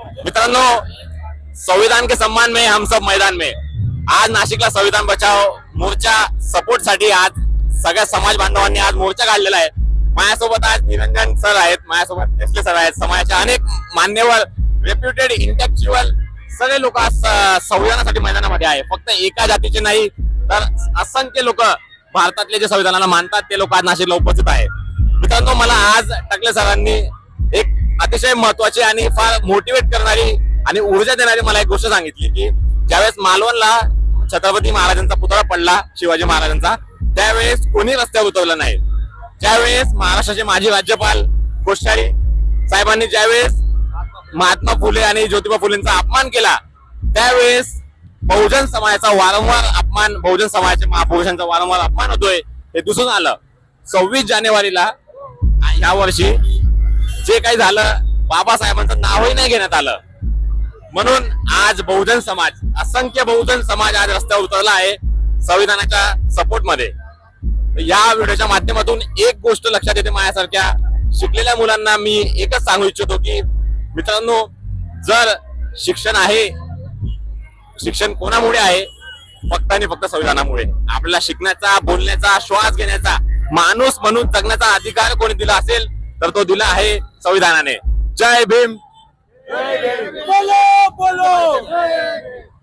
मित्रांनो, संविधान के सम्मान में हम सब मैदान में. आज नाशिकला संविधान बचाव मोर्चा सपोर्ट साठी आज सगळ्या समाज बांधवांनी आज मोर्चा काढलेला आहे. माझ्यासोबत आज निरंजन सर आहेत, माझ्यासोबत एसके सर आहेत, समाजाचे अनेक मान्यवर रेप्युटेड इंटेलेक्च्युअल सगळे लोक आज संविधानासाठी मैदानामध्ये आहे. फक्त एका जातीचे नाही तर असंख्य लोक भारतातले जे संविधानाला मानतात ते लोक आज नाशिकला उपस्थित आहे. मित्रांनो, मला आज टकले सरांनी एक अतिशय महत्वाची आणि फार मोटिवेट करणारी आणि ऊर्जा देणारी मला एक गोष्ट सांगितली की ज्यावेळेस मालवणला छत्रपती महाराजांचा पुतळा पडला, शिवाजी महाराजांचा, त्यावेळेस कोणी रस्त्यावर उतरलं नाही. ज्यावेळेस महाराष्ट्राचे माजी राज्यपाल कोश्यारी साहेबांनी ज्यावेळेस महात्मा फुले आणि ज्योतिबा फुलेंचा अपमान केला, त्यावेळेस बहुजन समाजाचा वारंवार अपमान, बहुजन समाजाच्या महापुरुषांचा वारंवार अपमान होतोय हे दिसून आलं. 26 जानेवारीला या वर्षी जे काही झालं, बाबासाहेबांचं नावही नाही घेण्यात आलं. म्हणून आज बहुजन समाज, असंख्य बहुजन समाज आज रस्त्यावर उतरला आहे संविधानाच्या सपोर्ट मध्ये. या व्हिडिओच्या माध्यमातून एक गोष्ट लक्षात येते, माझ्यासारख्या शिकलेल्या मुलांना मी एकच सांगू इच्छितो की मित्रांनो, जर शिक्षण आहे, शिक्षण कोणामुळे आहे? फक्त आणि फक्त संविधानामुळे. आपल्याला शिकण्याचा, बोलण्याचा, श्वास घेण्याचा, माणूस म्हणून जगण्याचा अधिकार कोणी दिला असेल तर तो दिला आहे संविधानाने. जय भीम. बोलो बोलो.